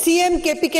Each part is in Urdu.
CM KP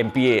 MPA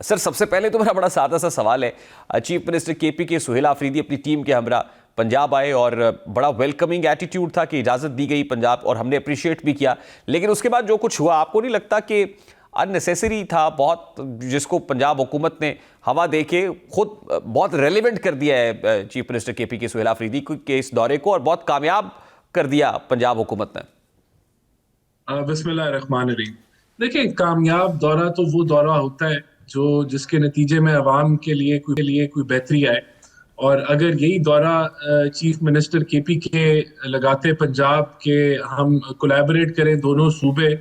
سر سب سے پہلے تو میرا بڑا سادہ سا سوال ہے, چیف منسٹر کے پی کے سہیل آفریدی اپنی ٹیم کے ہمراہ پنجاب آئے اور بڑا ویلکمنگ ایٹیٹیوڈ تھا کہ اجازت دی گئی پنجاب, اور ہم نے اپریشیٹ بھی کیا, لیکن اس کے بعد جو کچھ ہوا آپ کو نہیں لگتا کہ ان نیسیسری تھا بہت, جس کو پنجاب حکومت نے ہوا دے کے خود بہت ریلیونٹ کر دیا ہے چیف منسٹر کے پی کے سہیل آفریدی کے اس دورے کو, اور بہت کامیاب کر دیا پنجاب حکومت نے؟ بسم اللہ الرحمن الرحیم. دیکھیں, کامیاب دورہ تو وہ دورہ ہوتا ہے جس کے نتیجے میں عوام کے لیے کوئی بہتری آئے, اور اگر یہی دورہ چیف منسٹر کے پی کے لگاتے پنجاب کے ہم کولیبریٹ کریں دونوں صوبے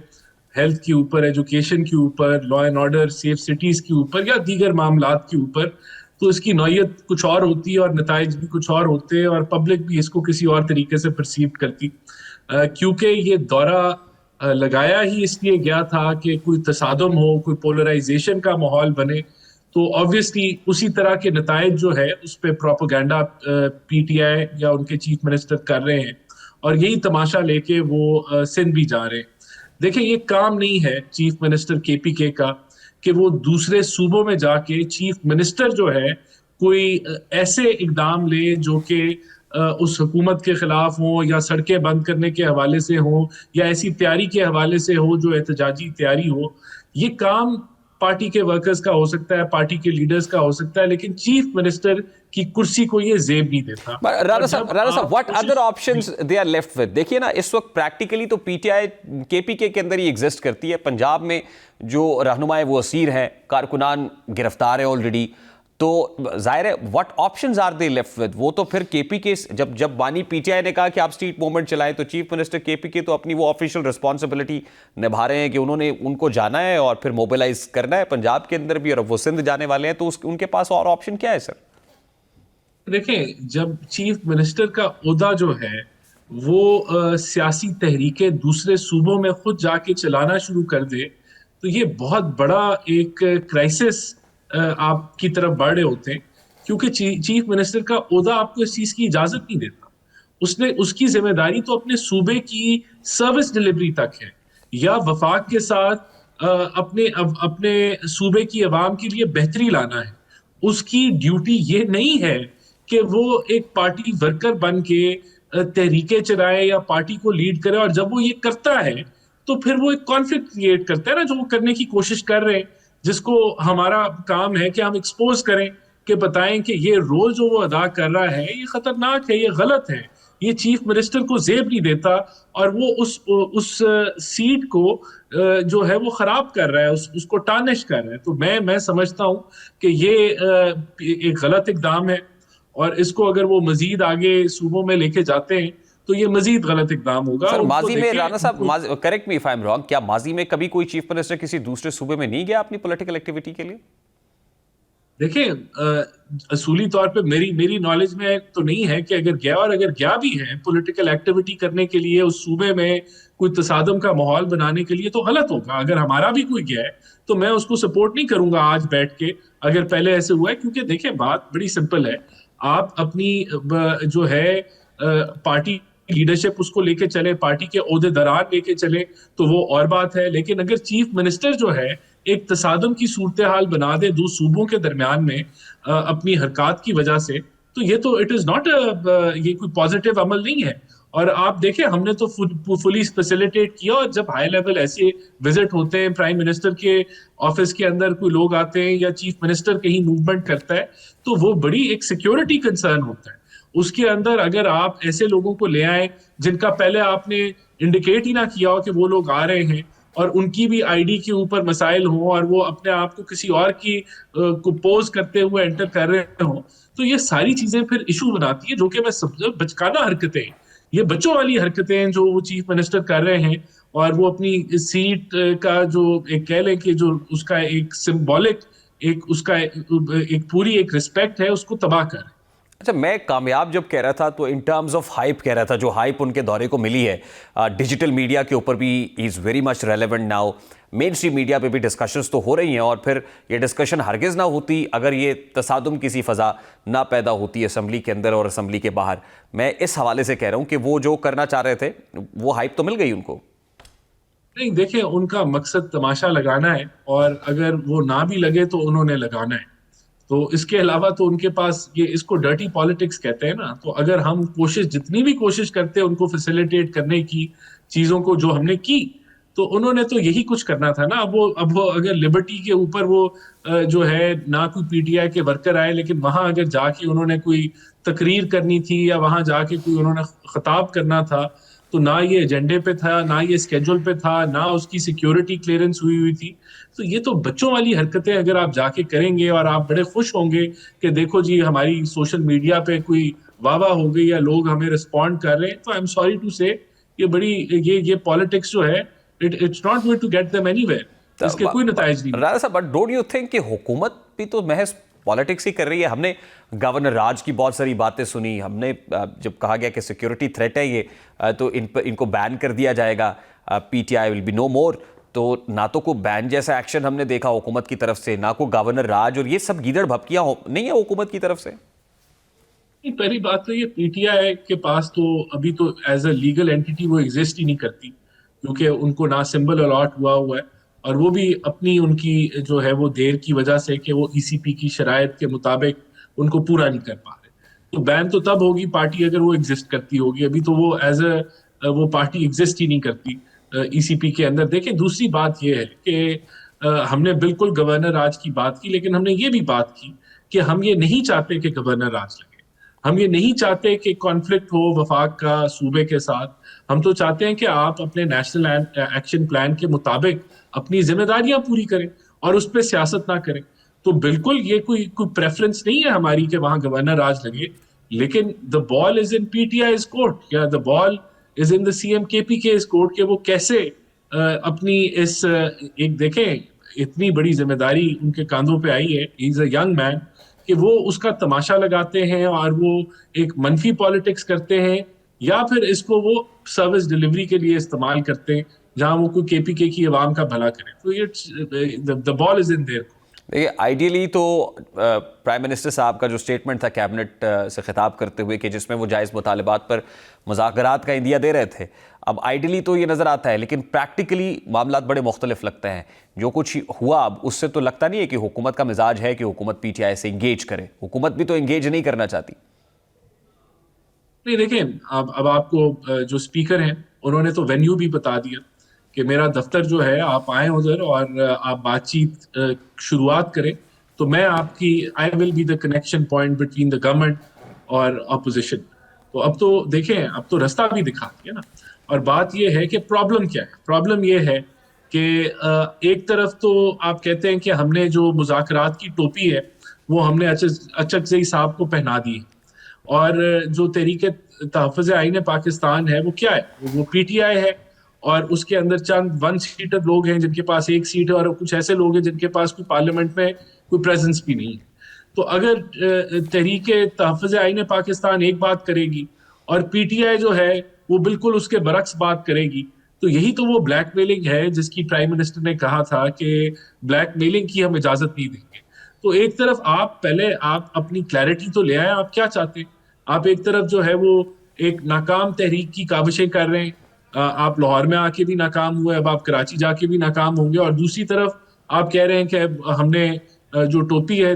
ہیلتھ کے اوپر, ایجوکیشن کے اوپر, law and order, safe cities کے اوپر یا دیگر معاملات کے اوپر, تو اس کی نوعیت کچھ اور ہوتی ہے اور نتائج بھی کچھ اور ہوتے ہیں, اور پبلک بھی اس کو کسی اور طریقے سے پرسیو کرتی, کیونکہ یہ دورہ لگایا ہی اس لیے گیا تھا کہ کوئی تصادم ہو, کوئی پولرائزیشن کا ماحول بنے, تو آبویسلی اسی طرح کے نتائج جو ہے اس پہ پروپیگنڈا پی ٹی آئی یا ان کے چیف منسٹر کر رہے ہیں, اور یہی تماشا لے کے وہ سندھ بھی جا رہے ہیں. دیکھیں, یہ کام نہیں ہے چیف منسٹر کے پی کے کا کہ وہ دوسرے صوبوں میں جا کے چیف منسٹر جو ہے کوئی ایسے اقدام لے جو کہ اس حکومت کے خلاف ہوں, یا سڑکیں بند کرنے کے حوالے سے ہوں, یا ایسی تیاری کے حوالے سے ہو جو احتجاجی تیاری ہو. یہ کام پارٹی کے ورکرز کا ہو سکتا ہے, پارٹی کے لیڈرز کا ہو سکتا ہے, لیکن چیف منسٹر کی کرسی کو یہ زیب نہیں دیتا. رانا صاحب, what other options they are left with؟ دیکھیے نا, اس وقت پریکٹیکلی تو پی ٹی آئی کے پی کے اندر ہی ایگزسٹ کرتی ہے. پنجاب میں جو رہنما ہے وہ اسیر ہیں, کارکنان گرفتار ہیں آلریڈی, تو ظاہر ہے what options are they left with؟ وہ تو پھر کے پی کے جب بانی پی ٹی آئی نے کہا کہ آپ اسٹریٹ موومنٹ چلائیں, تو چیف منسٹر کے پی کے تو اپنی وہ آفیشیل رسپانسبلٹی نبھا رہے ہیں کہ انہوں نے ان کو جانا ہے اور پھر موبیلائز کرنا ہے پنجاب کے اندر بھی, اور وہ سندھ جانے والے ہیں, تو ان کے پاس اور آپشن کیا ہے سر؟ دیکھیں, جب چیف منسٹر کا عہدہ جو ہے وہ سیاسی تحریکیں دوسرے صوبوں میں خود جا کے چلانا شروع کر دے, تو یہ بہت بڑا ایک کرائسس آپ کی طرف بڑھ رہے ہوتے ہیں, کیونکہ چیف منسٹر کا عہدہ آپ کو اس چیز کی اجازت نہیں دیتا. اس کی ذمہ داری تو اپنے صوبے کی سروس ڈلیوری تک ہے, یا وفاق کے ساتھ اپنے صوبے کی عوام کے لیے بہتری لانا ہے. اس کی ڈیوٹی یہ نہیں ہے کہ وہ ایک پارٹی ورکر بن کے تحریکیں چلائے یا پارٹی کو لیڈ کرے, اور جب وہ یہ کرتا ہے تو پھر وہ ایک کانفلکٹ کریٹ کرتا ہے نا, جو وہ کرنے کی کوشش کر رہے ہیں, جس کو ہمارا کام ہے کہ ہم ایکسپوز کریں, کہ بتائیں کہ یہ رول جو وہ ادا کر رہا ہے یہ خطرناک ہے, یہ غلط ہے, یہ چیف منسٹر کو زیب نہیں دیتا, اور وہ اس سیٹ کو جو ہے وہ خراب کر رہا ہے, اس کو ٹارنش کر رہا ہے. تو میں سمجھتا ہوں کہ یہ ایک غلط اقدام ہے, اور اس کو اگر وہ مزید آگے صوبوں میں لے کے جاتے ہیں تو یہ مزید غلط اقدام ہوگا. سر ماضی میں, رانا صاحب correct me if I am wrong, کیا ماضی میں کبھی کوئی چیف منسٹر کسی دوسرے صوبے میں نہیں گیا اپنی پولیٹیکل ایکٹیویٹی کے لیے؟ دیکھیں, اصولی طور پہ میری نالج میں تو نہیں ہے کہ اگر گیا بھی ہے پولیٹیکل ایکٹیویٹی کرنے کے لیے اس صوبے میں کوئی تصادم کا ماحول بنانے کے لیے, تو غلط ہوگا. اگر ہمارا بھی کوئی گیا ہے تو میں اس کو سپورٹ نہیں کروں گا آج بیٹھ کے, اگر پہلے ایسے ہوا ہے. کیونکہ دیکھیں, بات بڑی سمپل ہے, آپ اپنی جو ہے پارٹی لیڈرشپ اس کو لے کے چلے, پارٹی کے عہدے داران لے کے چلے, تو وہ اور بات ہے. لیکن اگر چیف منسٹر جو ہے ایک تصادم کی صورتحال بنا دے دو صوبوں کے درمیان میں اپنی حرکات کی وجہ سے, تو یہ تو اٹ از ناٹ, یہ کوئی پازیٹیو عمل نہیں ہے. اور آپ دیکھیں, ہم نے تو فلی فیسیلیٹیٹ کیا, اور جب ہائی لیول ایسے وزٹ ہوتے ہیں, پرائم منسٹر کے آفس کے اندر کوئی لوگ آتے ہیں یا چیف منسٹر کہیں موومنٹ کرتا ہے, تو وہ بڑی ایک سیکیورٹی کنسرن ہوتا ہے. اس کے اندر اگر آپ ایسے لوگوں کو لے آئیں جن کا پہلے آپ نے انڈیکیٹ ہی نہ کیا ہو کہ وہ لوگ آ رہے ہیں, اور ان کی بھی آئی ڈی کے اوپر مسائل ہوں, اور وہ اپنے آپ کو کسی اور کی کو پوز کرتے ہوئے انٹر کر رہے ہوں, تو یہ ساری چیزیں پھر ایشو بناتی ہے, جو کہ میں بچکانہ حرکتیں, یہ بچوں والی حرکتیں ہیں جو وہ چیف منسٹر کر رہے ہیں, اور وہ اپنی سیٹ کا جو ایک کہہ لیں کہ جو اس کا ایک سمبولک اس کا ایک پوری ایک ریسپیکٹ ہے, اس کو تباہ کر رہے ہیں. اچھا, میں کامیاب جب کہہ رہا تھا تو ان ٹرمز آف ہائپ کہہ رہا تھا, جو ہائپ ان کے دورے کو ملی ہے ڈیجیٹل میڈیا کے اوپر بھی is very much relevant now. Mainstream media پہ بھی ڈسکشنز تو ہو رہی ہیں, اور پھر یہ ڈسکشن ہرگز نہ ہوتی اگر یہ تصادم کسی فضا نہ پیدا ہوتی اسمبلی کے اندر اور اسمبلی کے باہر. میں اس حوالے سے کہہ رہا ہوں کہ وہ جو کرنا چاہ رہے تھے وہ ہائپ تو مل گئی ان کو. نہیں دیکھیں، ان کا مقصد تماشا لگانا ہے، اور اگر وہ نہ بھی لگے تو انہوں نے لگانا ہے. تو اس کے علاوہ تو ان کے پاس یہ، اس کو ڈرٹی پالیٹکس کہتے ہیں نا. تو اگر ہم جتنی بھی کوشش کرتے ہیں ان کو فیسیلیٹیٹ کرنے کی، چیزوں کو جو ہم نے کی، تو انہوں نے تو یہی کچھ کرنا تھا نا. اب وہ اگر لبرٹی کے اوپر وہ جو ہے، نہ کوئی پی ٹی آئی کے ورکر آئے، لیکن وہاں اگر جا کے انہوں نے کوئی تقریر کرنی تھی یا وہاں جا کے کوئی انہوں نے خطاب کرنا تھا، تو نہ یہ ایجنڈے پہ تھا، نہ یہ اسکیڈول پہ تھا، نہ اس کی سیکیورٹی کلیئرنس ہوئی تھی. تو یہ تو بچوں والی حرکتیں اگر آپ جا کے کریں گے، اور آپ بڑے خوش ہوں گے کہ دیکھو جی ہماری سوشل میڈیا پہ کوئی واہ واہ ہو گئی یا لوگ ہمیں رسپونڈ کر رہے ہیں، تو آئی ایم سوری ٹو سے یہ پالیٹکس جو ہے، it's not going to get them anywhere. اس کے کوئی نتائج نہیں. راجا صاحب، بٹ ڈونٹ یو تھنک کہ حکومت بھی تو محض پالیٹکس ہی کر رہی ہے؟ ہم نے گورنر راج کی بہت ساری باتیں سنی. ہم نے جب کہا گیا کہ سیکیورٹی تھریٹ ہے یہ، تو ان کو بین کر دیا جائے گا، P T I will be نو مور، تو نہ تو کوئی بین جیسا ایکشن ہم نے دیکھا حکومت کی طرف سے، نہ کوئی گورنر راج، اور یہ سب گیدڑ بھپکیاں نہیں ہے حکومت کی طرف سے. پہلی بات تو یہ پی ٹی آئی کے پاس تو ابھی تو ایز اے لیگل اینٹی وہ ایگزسٹ ہی نہیں کرتی، کیونکہ ان کو نہ سمبل الاٹ ہوا ہے، اور وہ بھی اپنی ان کی جو ہے وہ دیر کی وجہ سے کہ وہ ای سی پی کی شرائط کے مطابق ان کو پورا نہیں کر پا رہے. تو بین تو تب ہوگی پارٹی اگر وہ ایگزسٹ کرتی ہوگی. ابھی تو وہ ایز اے وہ پارٹی ایگزسٹ ہی نہیں کرتی ای سی پی کے اندر. دیکھیں، دوسری بات یہ ہے کہ ہم نے بالکل گورنر راج کی بات کی، لیکن ہم نے یہ بھی بات کی کہ ہم یہ نہیں چاہتے کہ گورنر راج لگے. ہم یہ نہیں چاہتے کہ کانفلکٹ ہو وفاق کا صوبے کے ساتھ. ہم تو چاہتے ہیں کہ آپ اپنے نیشنل ایکشن پلان کے مطابق اپنی ذمہ داریاں پوری کریں اور اس پہ سیاست نہ کریں. تو بالکل یہ کوئی پریفرنس نہیں ہے ہماری کہ وہاں گورنر راج لگے، لیکن the ball is in PTI's court، یا the ball is in the CM KPK's court کہ وہ کیسے اپنی اس ایک دیکھیں اتنی بڑی ذمہ داری ان کے کاندھوں پہ آئی ہے. he is a young man، کہ وہ اس کا تماشا لگاتے ہیں اور وہ ایک منفی پالیٹکس کرتے ہیں، یا پھر اس کو وہ سروس ڈیلیوری کے لیے استعمال کرتے ہیں جہاں وہ کوئی کے پی کے کی عوام کا بھلا کرے. تو the ball is in their court. دیکھیے، آئیڈیلی تو پرائم منسٹر صاحب کا جو سٹیٹمنٹ تھا کیبنٹ سے خطاب کرتے ہوئے، کہ جس میں وہ جائز مطالبات پر مذاکرات کا عندیہ دے رہے تھے، اب آئیڈیلی تو یہ نظر آتا ہے، لیکن پریکٹیکلی معاملات بڑے مختلف لگتے ہیں. جو کچھ ہوا اب اس سے تو لگتا نہیں ہے کہ حکومت کا مزاج ہے کہ حکومت پی ٹی آئی سے انگیج کرے. حکومت بھی تو انگیج نہیں کرنا چاہتی. نہیں دیکھیں، اب آپ کو جو اسپیکر ہیں انہوں نے تو وینیو بھی بتا دیا کہ میرا دفتر جو ہے، آپ آئیں ادھر اور آپ بات چیت شروعات کریں، تو میں آپ کی I will be the connection point between the government اور اپوزیشن. تو اب تو دیکھیں، اب تو رستہ بھی دکھا دیا نا. اور بات یہ ہے کہ پرابلم کیا ہے. پرابلم یہ ہے کہ ایک طرف تو آپ کہتے ہیں کہ ہم نے جو مذاکرات کی ٹوپی ہے وہ ہم نے اچکزئی صاحب کو پہنا دی، اور جو تحریک تحفظ آئین پاکستان ہے وہ کیا ہے؟ وہ پی ٹی آئی ہے، اور اس کے اندر چند 1 سیٹر لوگ ہیں جن کے پاس 1 سیٹ ہے، اور کچھ ایسے لوگ ہیں جن کے پاس کوئی پارلیمنٹ میں کوئی پریزنس بھی نہیں ہے. تو اگر تحریک تحفظ آئین پاکستان ایک بات کرے گی اور پی ٹی آئی جو ہے وہ بالکل اس کے برعکس بات کرے گی، تو یہی تو وہ بلیک میلنگ ہے جس کی پرائم منسٹر نے کہا تھا کہ بلیک میلنگ کی ہم اجازت نہیں دیں گے. تو ایک طرف پہلے آپ اپنی کلیئرٹی تو لے آئیں، آپ کیا چاہتے ہیں. آپ ایک طرف جو ہے وہ ایک ناکام تحریک کی کاوشیں کر رہے ہیں، آپ لاہور میں آ کے بھی ناکام ہوئے، اب آپ کراچی جا کے بھی ناکام ہوں گے، اور دوسری طرف آپ کہہ رہے ہیں کہ ہم نے جو ٹوپی ہے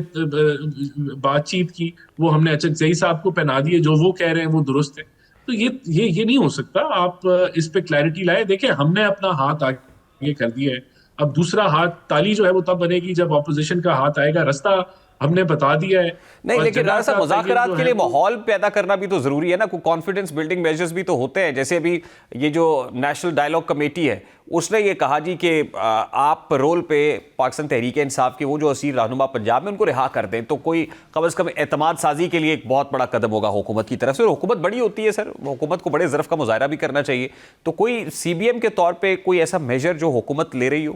بات چیت کی وہ ہم نے اچکزئی صاحب کو پہنا دی ہے، جو وہ کہہ رہے ہیں وہ درست ہے. تو یہ نہیں ہو سکتا. آپ اس پہ کلیئرٹی لائے. دیکھیں، ہم نے اپنا ہاتھ آگے کر دیا ہے، اب دوسرا ہاتھ تالی جو ہے وہ تب بنے گی جب اپوزیشن کا ہاتھ آئے گا. رستہ ہم نے بتا دیا ہے. نہیں، لیکن راجا صاحب، مذاکرات کے لیے ماحول پیدا کرنا بھی تو ضروری ہے نا. کوئی کانفیڈنس بلڈنگ میجرز بھی تو ہوتے ہیں. جیسے ابھی یہ جو نیشنل ڈائیلاگ کمیٹی ہے اس نے یہ کہا جی کہ آپ رول پہ پاکستان تحریک انصاف کے وہ جو اسیر رہنما پنجاب میں ان کو رہا کر دیں، تو کوئی کم از کم اعتماد سازی کے لیے ایک بہت بڑا قدم ہوگا حکومت کی طرف سے. اور حکومت بڑی ہوتی ہے سر، حکومت کو بڑے ظرف کا مظاہرہ بھی کرنا چاہیے. تو کوئی سی بی ایم کے طور پہ کوئی ایسا میجر جو حکومت لے رہی ہو؟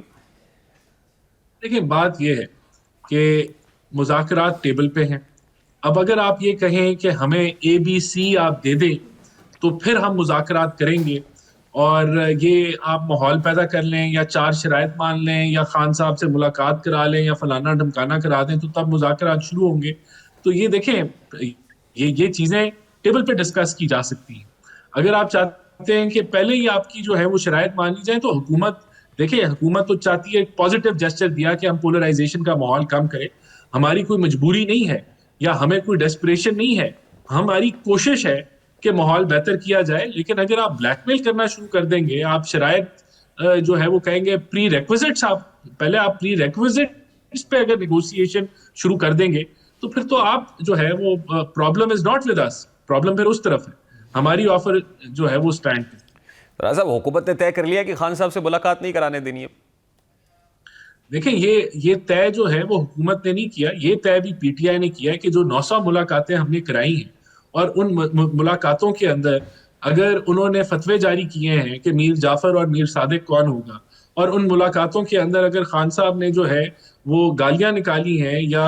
دیکھیں، بات یہ ہے کہ مذاکرات ٹیبل پہ ہیں. اب اگر آپ یہ کہیں کہ ہمیں اے بی سی آپ دے دیں تو پھر ہم مذاکرات کریں گے، اور یہ آپ ماحول پیدا کر لیں یا 4 شرائط مان لیں یا خان صاحب سے ملاقات کرا لیں یا فلانا ڈھمکانا کرا دیں تو تب مذاکرات شروع ہوں گے. تو یہ دیکھیں، یہ چیزیں ٹیبل پہ ڈسکس کی جا سکتی ہیں. اگر آپ چاہتے ہیں کہ پہلے ہی آپ کی جو ہے وہ شرائط مان لی جائیں تو حکومت دیکھیں حکومت تو چاہتی ہے ایک پازیٹیو جسچر دیا کہ ہم پولرائزیشن کا ماحول کم کریں. ہماری کوئی مجبوری نہیں ہے یا ہمیں کوئی ڈیسپریشن نہیں ہے, ہماری کوشش ہے کہ ماحول بہتر کیا جائے. لیکن اگر آپ بلیک میل کرنا شروع کر دیں گے, آپ شرائط جو ہے وہ کہیں گے پری ریکویزٹس, پہلے آپ پری ریکویزٹس پہ اگر نیگوسیشن شروع کر دیں گے تو پھر تو آپ جو ہے وہ problem is not with us, problem پھر اس طرف ہے. ہماری آفر جو ہے وہ سٹینڈ کرتی ہے. رانا صاحب, حکومت نے طے کر لیا کہ خان صاحب سے ملاقات نہیں کرانے دینی ہے. دیکھیں یہ طے جو ہے وہ حکومت نے نہیں کیا, یہ طے بھی پی ٹی آئی نے کیا ہے کہ جو 900 ملاقاتیں ہم نے کرائی ہیں اور ان ملاقاتوں کے اندر اگر انہوں نے فتوے جاری کیے ہیں کہ میر جعفر اور میر صادق کون ہوگا, اور ان ملاقاتوں کے اندر اگر خان صاحب نے جو ہے وہ گالیاں نکالی ہیں یا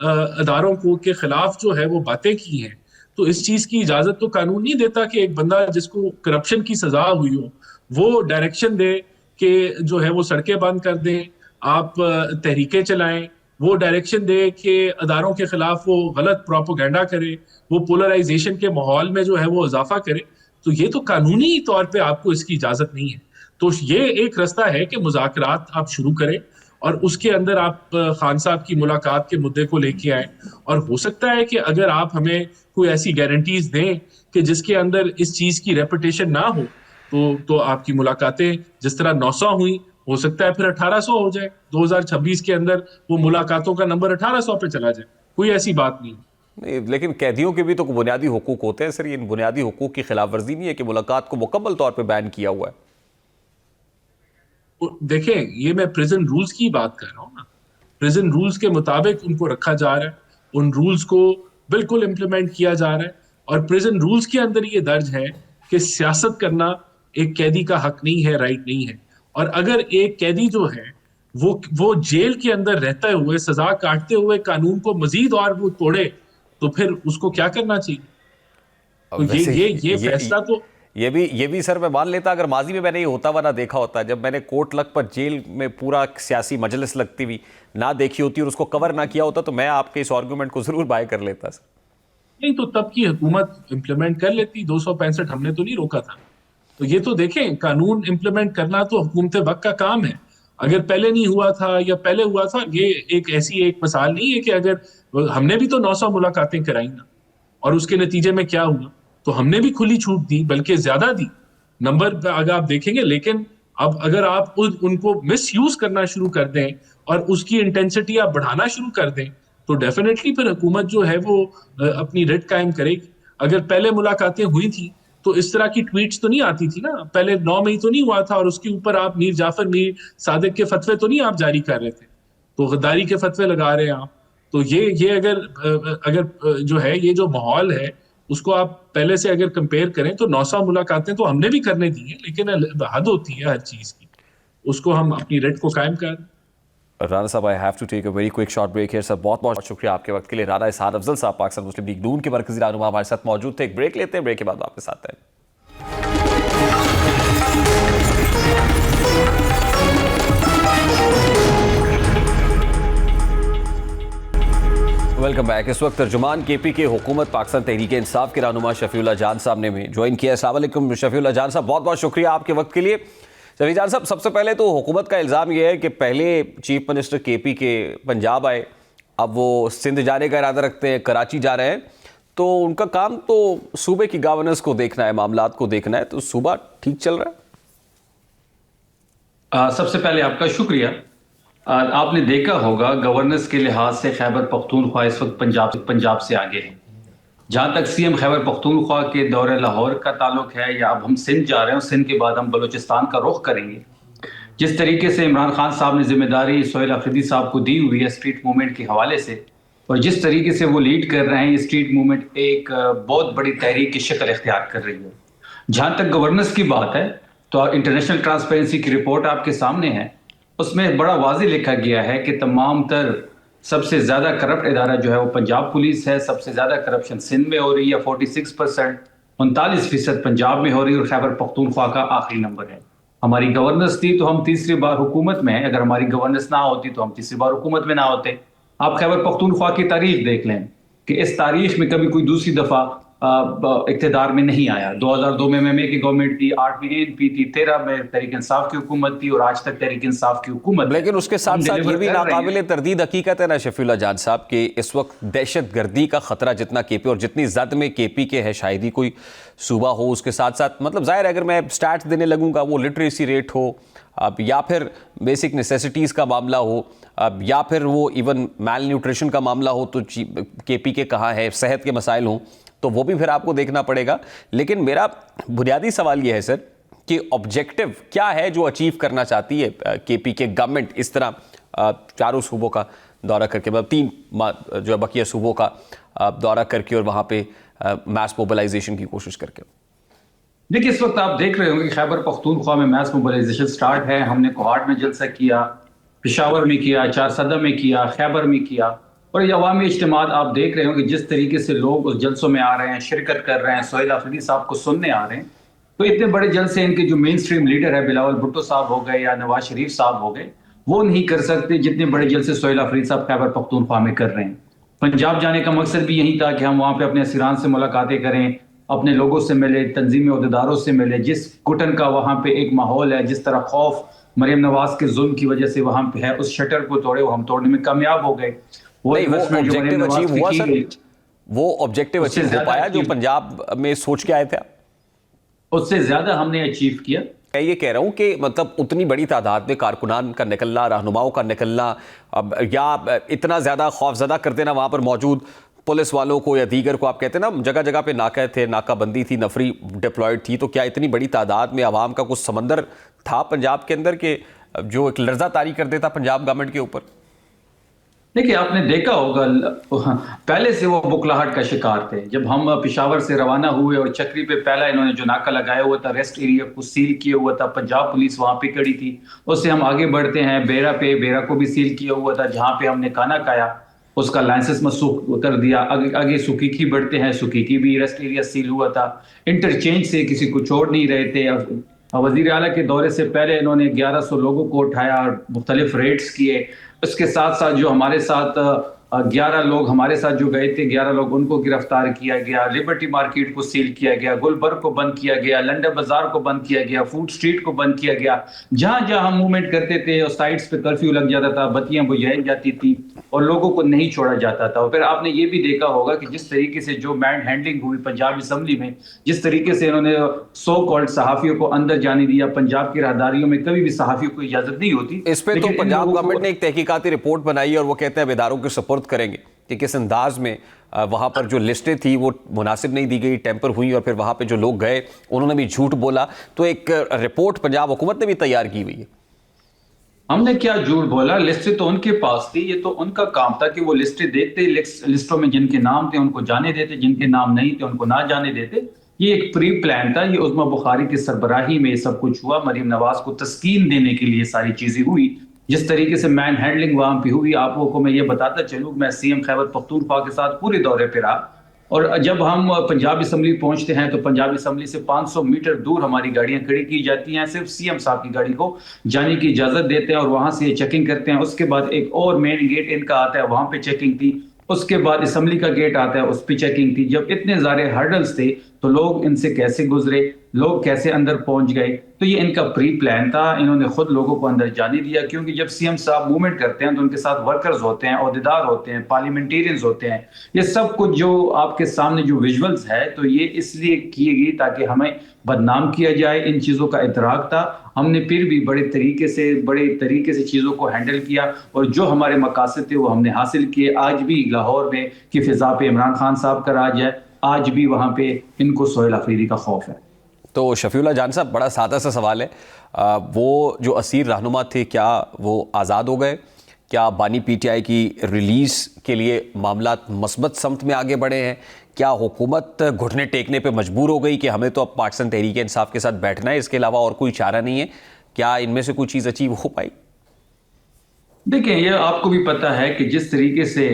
اداروں کو کے خلاف جو ہے وہ باتیں کی ہیں, تو اس چیز کی اجازت تو قانون نہیں دیتا کہ ایک بندہ جس کو کرپشن کی سزا ہوئی ہو وہ ڈائریکشن دے کہ جو ہے وہ سڑکیں بند کر دیں, آپ تحریکیں چلائیں, وہ ڈائریکشن دے کہ اداروں کے خلاف وہ غلط پروپیگنڈا کرے, وہ پولرائزیشن کے ماحول میں جو ہے وہ اضافہ کرے. تو یہ تو قانونی طور پہ آپ کو اس کی اجازت نہیں ہے. تو یہ ایک رستہ ہے کہ مذاکرات آپ شروع کریں اور اس کے اندر آپ خان صاحب کی ملاقات کے مدعے کو لے کے آئیں. اور ہو سکتا ہے کہ اگر آپ ہمیں کوئی ایسی گارنٹیز دیں کہ جس کے اندر اس چیز کی ریپیٹیشن نہ ہو تو آپ کی ملاقاتیں جس طرح 900 ہوئی, ہو سکتا ہے پھر 1800 ہو جائے, 2026 کے اندر وہ ملاقاتوں کا نمبر 1800 پہ چلا جائے. کوئی ایسی بات نہیں. لیکن قیدیوں کے بھی تو بنیادی حقوق ہوتے ہیں سر, یہ بنیادی حقوق کی خلاف ورزی نہیں ہے کہ ملاقات کو مکمل طور پہ بین کیا ہوا ہے؟ دیکھیں یہ میں پریزن رولز کی بات کر رہا ہوں نا, پریزن رولز کے مطابق ان کو رکھا جا رہا ہے, ان رولز کو بالکل امپلیمنٹ کیا جا رہا ہے. اور پریزن رولز کے اندر یہ درج ہے کہ سیاست کرنا ایک قیدی کا حق نہیں ہے, رائٹ نہیں ہے. اور اگر ایک قیدی جو ہے وہ جیل کے اندر رہتے ہوئے سزا کاٹتے ہوئے قانون کو مزید اور وہ توڑے تو پھر اس کو کیا کرنا چاہیے؟ تو یہ فیصلہ تو یہ بھی سر میں مان لیتا اگر ماضی میں نے یہ ہوتا ہوا نہ دیکھا ہوتا, جب میں نے کوٹ لگ پر جیل میں پورا سیاسی مجلس لگتی ہوئی نہ دیکھی ہوتی اور اس کو کور نہ کیا ہوتا, تو میں آپ کے اس آرگومنٹ کو ضرور بائے کر لیتا سر. نہیں تو تب کی حکومت امپلیمنٹ کر لیتی, 265 ہم نے تو نہیں روکا تھا. تو یہ تو دیکھیں قانون امپلیمنٹ کرنا تو حکومت وقت کا کام ہے. اگر پہلے نہیں ہوا تھا یا پہلے ہوا تھا, یہ ایک ایسی ایک مثال نہیں ہے کہ اگر ہم نے بھی تو 900 ملاقاتیں کرائی نا اور اس کے نتیجے میں کیا ہوا, تو ہم نے بھی کھلی چھوٹ دی, بلکہ زیادہ دی نمبر پہ اگر آپ دیکھیں گے. لیکن اب اگر آپ ان کو مس یوز کرنا شروع کر دیں اور اس کی انٹینسٹی آپ بڑھانا شروع کر دیں تو ڈیفینیٹلی پھر حکومت جو ہے وہ اپنی ریٹ قائم کرے گی. اگر پہلے ملاقاتیں ہوئی تھی تو اس طرح کی ٹویٹس تو نہیں آتی تھی نا, پہلے 9 مئی تو نہیں ہوا تھا اور اس کے اوپر آپ میر جعفر میر صادق کے فتوے تو نہیں آپ جاری کر رہے تھے, تو غداری کے فتوے لگا رہے ہیں آپ. تو یہ اگر جو ہے یہ جو ماحول ہے اس کو آپ پہلے سے اگر کمپیئر کریں تو 900 ملاقاتیں تو ہم نے بھی کرنے دی ہیں, لیکن حد ہوتی ہے ہر چیز کی, اس کو ہم اپنی ریٹ کو قائم کر. رانا صاحب I have to take a very quick short break here. Sir بہت بہت شکریہ آپ کے وقت کے لیے. رانا اسحاق افضل صاحب پاکستان مسلم لیگ نون کے مرکزی رہنما ہمارے ساتھ موجود تھے. ایک بریک لیتے ہیں, بریک کے بعد آپ کے ساتھ ہیں. Welcome back. اس وقت ترجمان کے پی کے حکومت پاکستان تحریک انصاف کے رہنما شفیع اللہ جان صاحب نے بھی جوائن کیا. السلام علیکم شفیع اللہ جان صاحب, بہت بہت شکریہ آپ کے وقت کے لیے. شفیع جان صاحب, سب سے پہلے تو حکومت کا الزام یہ ہے کہ پہلے چیف منسٹر کے پی کے پنجاب آئے, اب وہ سندھ جانے کا ارادہ رکھتے ہیں, کراچی جا رہے ہیں, تو ان کا کام تو صوبے کی گورننس کو دیکھنا ہے, معاملات کو دیکھنا ہے, تو صوبہ ٹھیک چل رہا ہے؟ سب سے پہلے آپ کا شکریہ. آپ نے دیکھا ہوگا گورننس کے لحاظ سے خیبر پختونخوا اس وقت پنجاب سے آگے ہے. جہاں تک سی ایم خیبر پختونخوا کے دورہ لاہور کا تعلق ہے, یا اب ہم سندھ جا رہے ہیں, سندھ کے بعد ہم بلوچستان کا رخ کریں گے. جس طریقے سے عمران خان صاحب نے ذمہ داری سہیل آفریدی صاحب کو دی ہوئی ہے اسٹریٹ موومنٹ کے حوالے سے, اور جس طریقے سے وہ لیڈ کر رہے ہیں, یہ اسٹریٹ موومنٹ ایک بہت بڑی تحریک کی شکل اختیار کر رہی ہے. جہاں تک گورننس کی بات ہے تو انٹرنیشنل ٹرانسپیرنسی کی رپورٹ آپ کے سامنے ہے, اس میں بڑا واضح لکھا گیا ہے کہ تمام تر سب سے زیادہ کرپٹ ادارہ جو ہے وہ پنجاب پولیس ہے. سب سے زیادہ کرپشن سندھ میں ہو رہی ہے 46%, 39% پنجاب میں ہو رہی ہے, اور خیبر پختونخوا کا آخری نمبر ہے. ہماری گورننس تھی تو ہم تیسری بار حکومت میں ہیں, اگر ہماری گورننس نہ ہوتی تو ہم تیسری بار حکومت میں نہ ہوتے. آپ خیبر پختونخوا کی تاریخ دیکھ لیں کہ اس تاریخ میں کبھی کوئی دوسری دفعہ اقتدار میں نہیں آیا. 2002 میں ایم اے کی گورنمنٹ تھی, 8 میں ANP تھی, 13 میں تحریک انصاف کی حکومت تھی, اور آج تک تحریک انصاف کی حکومت. لیکن اس کے ساتھ ساتھ یہ بھی ناقابل تردید حقیقت ہے نا شفیع اللہ جان صاحب کہ اس وقت دہشت گردی کا خطرہ جتنا کے پی اور جتنی زد میں کے پی کے ہے, شاید ہی کوئی صوبہ ہو اس کے ساتھ ساتھ, مطلب ظاہر ہے اگر میں سٹیٹس دینے لگوں گا وہ لٹریسی ریٹ ہو اب, یا پھر بیسک نیسیسٹیز کا معاملہ ہو اب, یا پھر وہ ایون میل نیوٹریشن کا معاملہ ہو, تو کے پی کے کہاں ہے, صحت کے مسائل ہوں تو وہ بھی پھر آپ کو دیکھنا پڑے گا. لیکن میرا بنیادی سوال یہ ہے سر کہ آبجیکٹو کیا ہے جو اچیو کرنا چاہتی ہے کے پی کے گورنمنٹ اس طرح چاروں صوبوں کا دورہ کر کے, مطلب 3 جو بقیہ صوبوں کا دورہ کر کے اور وہاں پہ میس موبلائزیشن کی کوشش کر کے. دیکھیے اس وقت آپ دیکھ رہے ہوں کہ خیبر پختونخوا میں میس موبلائزیشن سٹارٹ ہے. ہم نے کوہاٹ میں جلسہ کیا, پشاور میں کیا, چارسدہ میں کیا, خیبر میں کیا, اور یہ عوامی اجتماعات آپ دیکھ رہے ہوں کہ جس طریقے سے لوگ اس جلسوں میں آ رہے ہیں, شرکت کر رہے ہیں, سہیل آفریدی صاحب کو سننے آ رہے ہیں. تو اتنے بڑے جلسے ان کے جو مین سٹریم لیڈر ہے بلاول بھٹو صاحب ہو گئے یا نواز شریف صاحب ہو گئے, وہ نہیں کر سکتے جتنے بڑے جلسے سہیل آفریدی صاحب خیبر پختونخوا میں کر رہے ہیں. پنجاب جانے کا مقصد بھی یہی تھا کہ ہم وہاں پہ اپنے اسیران سے ملاقاتیں کریں, اپنے لوگوں سے ملے, تنظیمی عہدیداروں سے ملے. جس گھٹن کا وہاں پہ ایک ماحول ہے, جس طرح خوف مریم نواز کے ظلم کی وجہ سے وہاں پہ ہے, اس شٹر کو توڑے, وہ ہم توڑنے میں کامیاب ہو گئے. وہ آبجیکٹیو اچیو ہوا سر, وہ آبجیکٹیو اچیو ہو پایا جو پنجاب میں سوچ کے آئے تھے؟ اس سے زیادہ ہم نے اچیو کیا. میں یہ کہہ رہا ہوں کہ مطلب اتنی بڑی تعداد میں کارکنان کا نکلنا, رہنماؤں کا نکلنا, یا اتنا زیادہ خوف زدہ کر دینا وہاں پر موجود پولیس والوں کو یا دیگر کو, آپ کہتے ہیں نا جگہ جگہ پہ ناکے تھے, ناکہ بندی تھی, نفری ڈپلائڈ تھی, تو کیا اتنی بڑی تعداد میں عوام کا کچھ سمندر تھا پنجاب کے اندر کہ جو ایک لرزہ طاری کر دیتا پنجاب گورنمنٹ کے اوپر؟ دیکھیے آپ نے دیکھا ہوگا پہلے سے وہ بکلاہٹ کا شکار تھے. جب ہم پشاور سے روانہ ہوئے اور چکری پہ پہلا انہوں نے جو ناکہ لگایا ہوا تھا, ریسٹ ایریا کو سیل کیا ہوا تھا, پنجاب پولیس وہاں پہ کھڑی تھی. اس سے ہم آگے بڑھتے ہیں بیرا پہ, بیرا کو بھی سیل کیا ہوا تھا, جہاں پہ ہم نے کھانا کھایا اس کا لائسنس منسوخ کر دیا. آگے سکیکی بڑھتے ہیں, سکیکی بھی ریسٹ ایریا سیل ہوا تھا. انٹرچینج سے کسی کو چھوڑ نہیں رہے تھے. وزیر اعلیٰ کے دورے سے پہلے انہوں نے 1100 لوگوں کو اٹھایا اور مختلف ریڈز کیے. اس کے ساتھ ساتھ جو ہمارے ساتھ 11 لوگ ہمارے ساتھ جو گئے تھے, 11 لوگ ان کو گرفتار کیا گیا. لبرٹی مارکیٹ کو سیل کیا گیا, گلبرگ کو بند کیا گیا, لنڈن بازار کو بند کیا گیا, فوڈ سٹریٹ کو بند کیا گیا. جہاں جہاں ہم موومنٹ کرتے تھے اور سائٹس پہ کرفیو لگ جاتا تھا, بتیاں بجھائی جاتی تھی اور لوگوں کو نہیں چھوڑا جاتا تھا. اور پھر آپ نے یہ بھی دیکھا ہوگا کہ جس طریقے سے جو مین ہینڈلنگ ہوئی پنجاب اسمبلی میں, جس طریقے سے انہوں نے سو کالڈ صحافیوں کو اندر جانے دیا. پنجاب کی راہداریوں میں کبھی بھی صحافیوں کو اجازت نہیں ہوتی. اس پہ تو پنجاب گورنمنٹ نے ایک تحقیقاتی رپورٹ بنائی اور وہ کہتے ہیں اداروں کے سپرد کریں گے کہ کس انداز میں وہاں پر جو لسٹیں تھی وہ مناسب نہیں دی گئی, ٹیمپر ہوئی, اور پھر وہاں پہ جو لوگ گئے انہوں نے بھی جھوٹ بولا. تو ایک رپورٹ پنجاب حکومت نے بھی تیار کی ہوئی ہے. ہم نے کیا جھوٹ بولا, لسٹیں تو ان کے پاس تھی, یہ تو ان کا کام تھا کہ وہ لسٹیں دیکھتے, لسٹوں میں جن کے نام تھے ان کو جانے دیتے, جن کے نام نہیں تھے ان کو نہ جانے دیتے. یہ ایک پری پلان تھا. یہ عظمی بخاری کی سربراہی میں یہ سب کچھ ہوا. مریم نواز کو تسکین دینے کے لیے ساری چیزیں ہوئی. جس طریقے سے مین ہینڈلنگ وہاں پہ ہوئی, آپ کو میں یہ بتاتا چلوں, میں سی ایم خیبر پختونخوا کے ساتھ پورے دورے پہ رہا. اور جب ہم پنجاب اسمبلی پہنچتے ہیں تو پنجاب اسمبلی سے 500 میٹر دور ہماری گاڑیاں کھڑی کی جاتی ہیں. صرف سی ایم صاحب کی گاڑی کو جانے کی اجازت دیتے ہیں اور وہاں سے چیکنگ کرتے ہیں. اس کے بعد ایک اور مین گیٹ ان کا آتا ہے, وہاں پہ چیکنگ تھی. اس کے بعد اسمبلی کا گیٹ آتا ہے, اس پہ چیکنگ تھی. جب اتنے سارے ہرڈلز تھے تو لوگ ان سے کیسے گزرے, لوگ کیسے اندر پہنچ گئے؟ تو یہ ان کا پری پلان تھا. انہوں نے خود لوگوں کو اندر جانے دیا, کیونکہ جب سی ایم صاحب موومنٹ کرتے ہیں تو ان کے ساتھ ورکرز ہوتے ہیں, عہدیدار ہوتے ہیں, پارلیمنٹیرینز ہوتے ہیں. یہ سب کچھ جو آپ کے سامنے جو ویژولز ہے, تو یہ اس لیے کی گئی تاکہ ہمیں بدنام کیا جائے. ان چیزوں کا ادراک تھا. ہم نے پھر بھی بڑے طریقے سے چیزوں کو ہینڈل کیا, اور جو ہمارے مقاصد تھے وہ ہم نے حاصل کیے. آج بھی لاہور میں کی فضا پہ عمران خان صاحب کا راج ہے. آج بھی وہاں پہ ان کو سہیل آفریدی کا خوف ہے. تو شفیع اللہ جان صاحب, بڑا سادہ سا سوال ہے, وہ جو اسیر رہنما تھے کیا وہ آزاد ہو گئے؟ کیا بانی پی ٹی آئی کی ریلیز کے لیے معاملات مثبت سمت میں آگے بڑھے ہیں؟ کیا حکومت گھٹنے ٹیکنے پہ مجبور ہو گئی کہ ہمیں تو اب پاکستان تحریک انصاف کے ساتھ بیٹھنا ہے, اس کے علاوہ اور کوئی چارہ نہیں ہے؟ کیا ان میں سے کوئی چیز اچیو ہو پائی؟ دیکھیں, یہ آپ کو بھی پتہ ہے کہ جس طریقے سے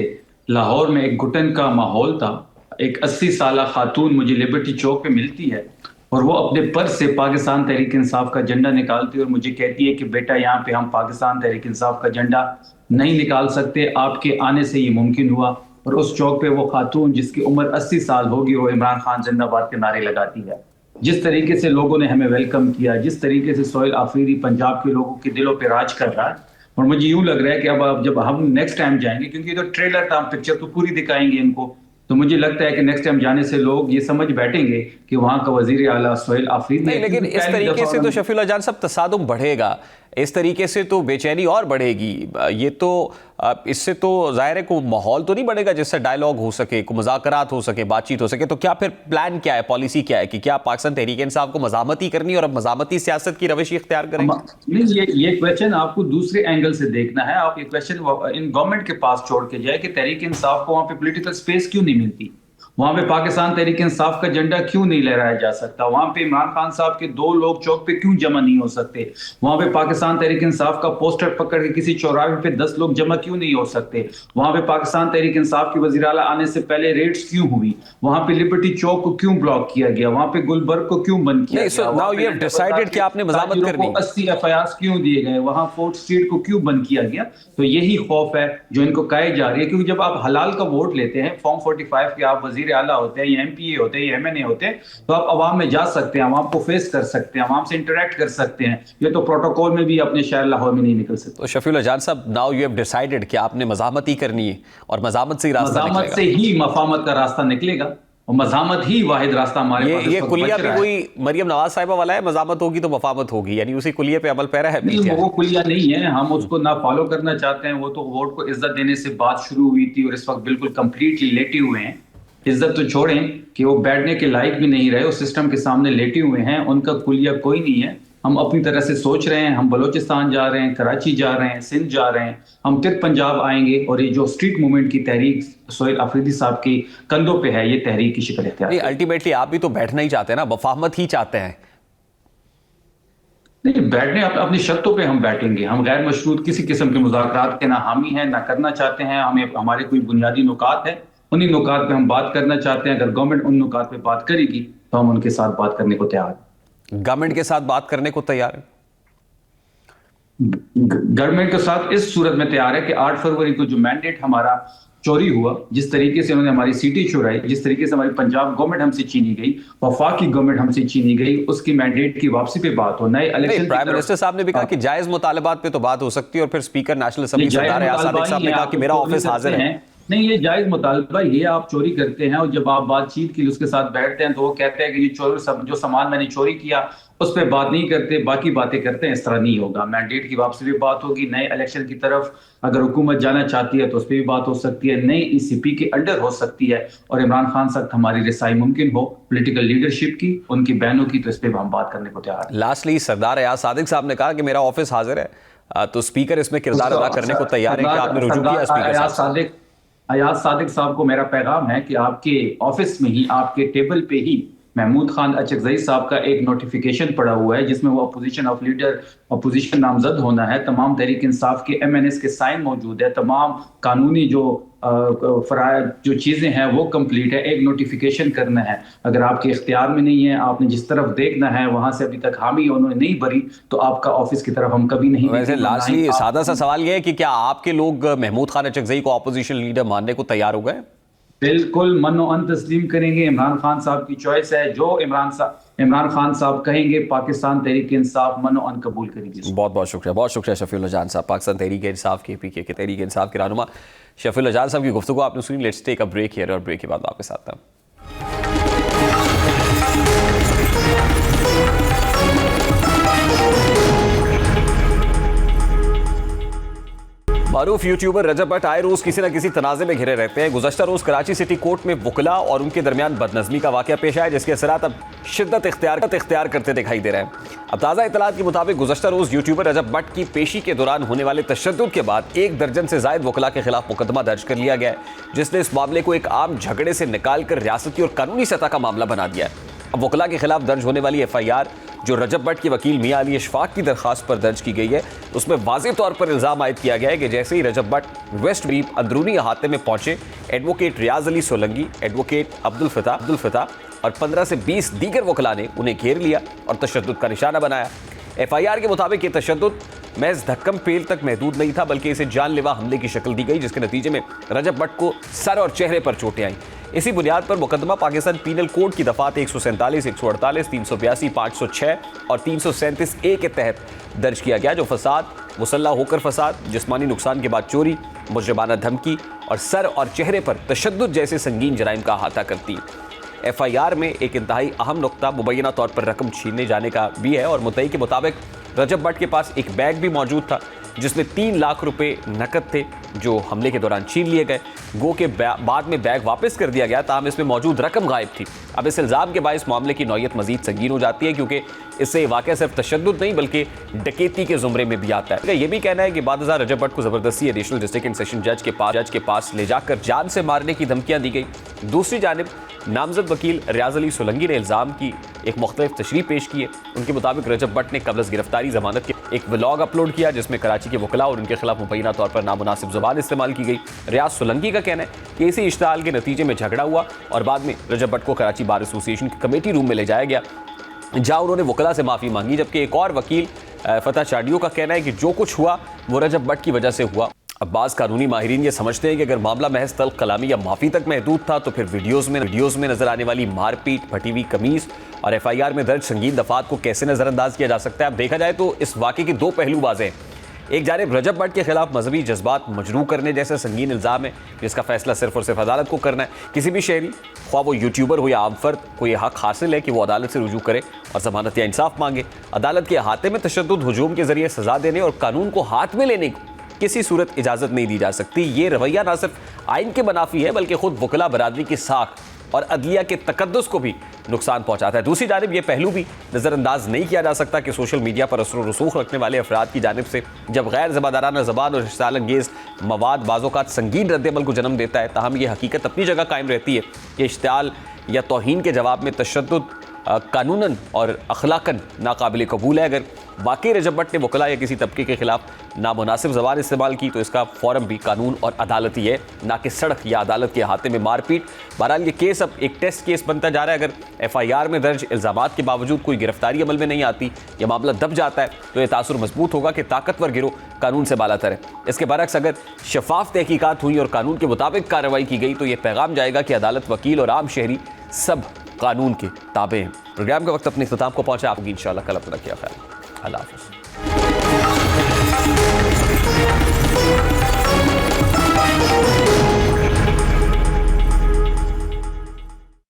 لاہور میں ایک گھٹن کا ماحول تھا, ایک 80 سالہ خاتون مجھے لبرٹی چوک پہ ملتی ہے اور وہ اپنے پرس سے پاکستان تحریک انصاف کا جھنڈا نکالتی ہے اور مجھے کہتی ہے کہ بیٹا یہاں پہ ہم پاکستان تحریک انصاف کا جھنڈا نہیں نکال سکتے, آپ کے آنے سے یہ ممکن ہوا. اور اس چوک پہ وہ خاتون جس کی عمر 80 سال ہوگی وہ عمران خان زندہ باد کے نعرے لگاتی ہے. جس طریقے سے لوگوں نے ہمیں ویلکم کیا, جس طریقے سے سہیل آفریدی پنجاب کے لوگوں کے دلوں پہ راج کر رہا ہے, اور مجھے یوں لگ رہا ہے کہ اب جب ہم نیکسٹ ٹائم جائیں گے, کیونکہ یہ تو ٹریلر تھا, ہم پکچر تو پوری دکھائیں گے ان کو, تو مجھے لگتا ہے کہ نیکسٹ ٹائم جانے سے لوگ یہ سمجھ بیٹھیں گے کہ وہاں کا وزیر اعلیٰ سہیل آفریدی ہے. لیکن اس طریقے سے تو شفیع اللہ جان صاحب تصادم بڑھے گا, اس طریقے سے تو بے چینی اور بڑھے گی. یہ تو اس سے تو ظاہر ہے کوئی ماحول تو نہیں بڑھے گا جس سے ڈائیلاگ ہو سکے, کوئی مذاکرات ہو سکے, بات چیت ہو سکے. تو کیا پھر پلان کیا ہے, پالیسی کیا ہے, کہ کیا پاکستان تحریک انصاف کو مزاحمتی کرنی اور اب مزاحمتی سیاست کی روش اختیار کریں گے؟ نہیں, یہ کویشچن آپ کو دوسرے اینگل سے دیکھنا ہے. آپ یہ کویشچن ان گورنمنٹ کے پاس چھوڑ کے جائے کہ تحریک انصاف کو وہاں پہ پولیٹیکل سپیس کیوں نہیں ملتی, وہاں پہ پاکستان تحریک انصاف کا جھنڈا کیوں نہیں لہرایا جا سکتا, وہاں پہ عمران خان صاحب کے 2 لوگ چوک پہ کیوں جمع نہیں ہو سکتے, وہاں پہ پاکستان تحریک انصاف کا پوسٹر پکڑ کے کسی چوراہے پہ 10 لوگ جمع کیوں نہیں ہو سکتے, وہاں پہ پاکستان تحریک انصاف کے وزیر اعلیٰ آنے سے پہلے ریڈز کیوں ہوئی, وہاں پہ لبرٹی چوک کو کیوں بلاک کیا گیا, وہاں پہ گلبرگ کو کیوں بند کیا گیا, now you have decided کہ آپ نے مزاحمت کرنی, 80 FIRs کیوں دیے گئے, وہاں فورٹ اسٹریٹ کو کیوں بند کیا گیا. تو یہی خوف ہے جو ان کو کہے جا رہی ہے, کیونکہ جب آپ حلال کا ووٹ لیتے ہیں, فارم 45 کے آپ وزیر اعلیٰ ہوتے ہیں, ایم پی اے ہوتے ہیں, ایم این اے ہوتے ہیں, تو آپ عوام میں جا سکتے ہیں, عوام کو فیس کر سکتے ہیں, عوام سے انٹریکٹ کر سکتے ہیں. یہ تو پروٹوکول میں بھی اپنے شہر لاہور میں نہیں نکل سکتے. تو شفیع اللہ جان صاحب, ناؤ یو ہیو ڈیسائیڈڈ کہ آپ نے مزاحمت ہی کرنی ہے, اور مزاحمت سے ہی راستہ نکلے گا, مزاحمت سے ہی مفاہمت کا راستہ نکلے گا, اور مزاحمت ہی واحد راستہ ہمارے پاس. یہ کلیہ بھی کوئی مریم نواز صاحبہ والا ہے, مزاحمت ہوگی تو مفاہمت ہوگی, یعنی اسی کلیہ پہ عمل پیرا ہے؟ وہ کلیہ نہیں ہے, ہم اس کو نہ فالو کرنا چاہتے ہیں. وہ تو ووٹ کو عزت دینے سے بات شروع ہوئی تھی, اور اس وقت بالکل کمپلیٹلی لیٹے ہوئے ہیں. عزت تو چھوڑیں کہ وہ بیٹھنے کے لائق بھی نہیں رہے, اس سسٹم کے سامنے لیٹے ہوئے ہیں. ان کا کلیہ کوئی نہیں ہے. ہم اپنی طرح سے سوچ رہے ہیں, ہم بلوچستان جا رہے ہیں, کراچی جا رہے ہیں, سندھ جا رہے ہیں, ہم تک پنجاب آئیں گے, اور یہ جو اسٹریٹ موومنٹ کی تحریک سہیل آفریدی صاحب کی کندھوں پہ ہے, یہ تحریک کی شکل اختیار ہے. الٹیمیٹلی آپ بھی تو بیٹھنا ہی چاہتے ہیں نا, مفاہمت ہی چاہتے ہیں. نہیں, بیٹھنے اپنی شرطوں پہ ہم بیٹھیں گے. ہم غیر مشروط کسی قسم کے مذاکرات کے نہ حامی ہیں, نہ کرنا چاہتے ہیں. ہمیں ہمارے کوئی بنیادی نکات ہیں, انہی نکات پہ ہم بات کرنا چاہتے ہیں. اگر گورنمنٹ ان نکات پہ بات کرے گی تو ہم ان کے ساتھ بات کرنے کو تیار ہیں. گورنمنٹ کے ساتھ بات کرنے کو تیار ہیں؟ گورنمنٹ کے ساتھ اس صورت میں تیار ہے کہ 8 فروری کو جو مینڈیٹ ہمارا چوری ہوا, جس طریقے سے انہوں نے ہماری سیٹیں چورائی, جس طریقے سے ہماری پنجاب گورنمنٹ ہم سے چھینی گئی, وفاقی گورنمنٹ ہم سے چھینی گئی, اس کی مینڈیٹ کی واپسی پہ بات ہو. نئے الیکشن, پرائم منسٹر صاحب نے بھی کہا کہ جائز مطالبات پہ تو بات ہو سکتی ہے, اور پھر اسپیکر نیشنل اسمبلی سردار ایاز صادق صاحب نے کہا کہ میرا آفس حاضر ہے. نہیں, یہ جائز مطالبہ, یہ آپ چوری کرتے ہیں, اور جب آپ بات چیت کے لیے اس کے ساتھ بیٹھتے ہیں تو وہ کہتے ہیں کہ یہ جو سامان میں نے چوری کیا اس پہ بات نہیں کرتے, باقی باتیں کرتے ہیں. اس طرح نہیں ہوگا. مینڈیٹ کی واپسی بھی بات ہوگی, نئے الیکشن کی طرف اگر حکومت جانا چاہتی ہے تو اس پہ بھی بات ہو سکتی ہے, نئی ای سی پی کے انڈر ہو سکتی ہے, اور عمران خان تک ہماری رسائی ممکن ہو پولیٹیکل لیڈرشپ کی, ان کی بہنوں کی, تو اس پہ ہم بات کرنے کو تیار ہیں. لاسٹلی سردار ایاز صادق صاحب نے کہا کہ میرا آفس حاضر ہے, تو اسپیکر اس میں کردار ادا کرنے کو تیار ہے کہ آپ نے رجوع کیا اسپیکر صاحب. ایاز صادق صاحب کو میرا پیغام ہے کہ آپ کے آفس میں ہی, آپ کے ٹیبل پہ ہی محمود خان اچکزئی صاحب کا ایک نوٹیفیکیشن پڑا ہوا ہے, جس میں وہ اپوزیشن آف لیڈر, اپوزیشن نامزد ہونا ہے. تمام تحریک انصاف کے ایم این ایس کے سائن موجود ہے, تمام قانونی جو چیزیں ہیں وہ کمپلیٹ ہے. ایک نوٹیفیکیشن کرنا ہے, اگر آپ کے اختیار میں نہیں ہے, آپ نے جس طرف دیکھنا ہے وہاں سے ابھی تک حامی انہوں نے نہیں بھری, تو آپ کا آفس کی طرف ہم کبھی نہیں. ویسے لاسٹلی سادہ سا سوال یہ ہے کہ کیا آپ کے لوگ محمود خان اچکزئی کو اپوزیشن لیڈر ماننے کو تیار ہو گئے؟ بالکل من و ان تسلیم کریں گے. عمران خان صاحب کی چوائس ہے, جو عمران خان صاحب کہیں گے پاکستان تحریک انصاف من و ان قبول کریں گے. بہت بہت شکریہ, بہت شکریہ شفیع اللہ جان صاحب, پاکستان تحریک انصاف کے پی کے تحریک انصاف کے رہنما شفیع اللہ جان صاحب کی گفتگو آپ نے سنی. Let's take a break here, اور بریک کے بعد واپس آتا ہوں. معروف یوٹیوبر رجب بٹ آئے روز کسی نہ کسی تنازع میں گھرے رہتے ہیں. گزشتہ روز کراچی سٹی کورٹ میں وکلا اور ان کے درمیان بدنظمی کا واقعہ پیش آیا, جس کے اثرات اب شدت اختیار کرتے دکھائی دے رہے ہیں. اب تازہ اطلاعات کے مطابق گزشتہ روز یوٹیوبر رجب بٹ کی پیشی کے دوران ہونے والے تشدد کے بعد 1 درجن سے زائد وکلا کے خلاف مقدمہ درج کر لیا گیا ہے, جس نے اس معاملے کو ایک عام جھگڑے سے نکال کر ریاستی اور قانونی سطح کا معاملہ بنا دیا ہے. اب وکلا کے خلاف درج ہونے والی ایف آئی آر جو رجب بٹ کے وکیل میاں علی اشفاق کی درخواست پر درج کی گئی ہے, اس میں واضح طور پر الزام عائد کیا گیا ہے کہ جیسے ہی رجب بٹ ویسٹ بریف اندرونی احاطے میں پہنچے, ایڈوکیٹ ریاض علی سولنگی, ایڈوکیٹ عبدالفتح اور 15 سے 20 دیگر وکلا نے انہیں گھیر لیا اور تشدد کا نشانہ بنایا. FIR کے مطابق یہ تشدد محض دھکم پیل تک محدود نہیں تھا بلکہ اسے جان لیوا حملے کی شکل دی گئی، جس کے نتیجے میں رجب بٹ کو سر اور چہرے پر چوٹیں آئیں۔ اسی بنیاد پر مقدمہ پاکستان پینل کوڈ کی دفعات 147، 148، 382، 506 اور 337A کے تحت درج کیا گیا، جو فساد، مسلح ہو کر فساد، جسمانی نقصان کے بعد چوری، مجرمانہ دھمکی اور سر اور چہرے پر تشدد جیسے سنگین جرائم کا احاطہ کرتی ہے۔ FIR میں ایک انتہائی اہم نقطہ مبینہ طور پر رقم چھیننے جانے کا بھی ہے، اور مدعی کے مطابق رجب بٹ کے پاس ایک بیگ بھی موجود تھا جس میں 3 لاکھ روپے نقد تھے جو حملے کے دوران چھین لیے گئے۔ گو کہ بعد میں بیگ واپس کر دیا گیا، تاہم اس میں موجود رقم غائب تھی۔ اب اس الزام کے باعث معاملے کی نوعیت مزید سنگین ہو جاتی ہے، کیونکہ اس سے یہ واقعہ صرف تشدد نہیں بلکہ ڈکیتی کے زمرے میں بھی آتا ہے۔ یہ بھی کہنا ہے کہ بعد ازاں رجب بٹ کو زبردستی ایڈیشنل ڈسٹرکٹ اینڈ سیشن جج کے پاس لے جا کر جان سے مارنے کی دھمکیاں دی گئی۔ دوسری جانب نامزد وکیل ریاض علی سولنگی نے الزام کی ایک مختلف تشریح پیش کی ہے۔ ان کے مطابق رجب بٹ نے قبل از گرفتاری ضمانت کے ایک ولاگ اپلوڈ کیا جس میں کراچی کے وکلاء اور ان کے خلاف مبینہ طور پر نامناسب زبان استعمال کی گئی۔ ریاض سولنگی کا کہنا ہے کہ اسی اشتعال کے نتیجے میں جھگڑا ہوا اور بعد میں رجب بٹ کو کراچی بار ایسوسی ایشن کی کمیٹی روم میں لے جایا گیا جہاں انہوں نے وکلاء سے معافی مانگی، جبکہ ایک اور وکیل فتح چاڈیو کا کہنا ہے کہ جو کچھ ہوا وہ رجب بٹ کی وجہ سے ہوا۔ اب بعض قانونی ماہرین یہ سمجھتے ہیں کہ اگر معاملہ محض تلخ کلامی یا معافی تک محدود تھا تو پھر ویڈیوز میں نظر آنے والی مار پیٹ، پھٹی ہوئی قمیض اور FIR میں درج سنگین دفعات کو کیسے نظر انداز کیا جا سکتا ہے۔ اب دیکھا جائے تو اس واقعے کے 2 پہلو واضح ہیں۔ ایک جانب رجب بٹ کے خلاف مذہبی جذبات مجروح کرنے جیسا سنگین الزام ہے جس کا فیصلہ صرف اور صرف عدالت کو کرنا ہے۔ کسی بھی شہری، خواہ وہ یوٹیوبر ہو یا عام فرد، کو یہ حق حاصل ہے کہ وہ عدالت سے رجوع کرے اور ضمانت یا انصاف مانگے۔ عدالت کے احاطے میں تشدد، ہجوم کے ذریعے سزا دینے اور قانون کو ہاتھ میں لینے کو کسی صورت اجازت نہیں دی جا سکتی۔ یہ رویہ نہ صرف آئین کے منافی ہے بلکہ خود وکلاء برادری کی ساکھ اور عدلیہ کے تقدس کو بھی نقصان پہنچاتا ہے۔ دوسری جانب یہ پہلو بھی نظر انداز نہیں کیا جا سکتا کہ سوشل میڈیا پر اثر و رسوخ رکھنے والے افراد کی جانب سے جب غیر ذمہ زبان اور اشتعال انگیز مواد بعض اوقات سنگین رد عمل کو جنم دیتا ہے، تاہم یہ حقیقت اپنی جگہ قائم رہتی ہے کہ اشتعال یا توہین کے جواب میں تشدد قانوناً اور اخلاقاً ناقابل قبول ہے۔ اگر واقعی رجب بٹ نے وکلاء یا کسی طبقے کے خلاف نامناسب زبان استعمال کی تو اس کا فورم بھی قانون اور عدالت ہی ہے، نہ کہ سڑک یا عدالت کے احاطے میں مار پیٹ۔ بہرحال یہ کیس اب ایک ٹیسٹ کیس بنتا جا رہا ہے۔ اگر FIR میں درج الزامات کے باوجود کوئی گرفتاری عمل میں نہیں آتی یا معاملہ دب جاتا ہے تو یہ تاثر مضبوط ہوگا کہ طاقتور گروہ قانون سے بالا تر ہے۔ اس کے برعکس اگر شفاف تحقیقات ہوئی اور قانون کے مطابق کارروائی کی گئی تو یہ پیغام جائے گا کہ عدالت، وکیل اور عام شہری سب قانون کے تابع ہیں۔ پروگرام کا وقت اپنے اختتام کو پہنچا، آپ کی انشاءاللہ کل اپنا کیا خیال۔ اللہ حافظ۔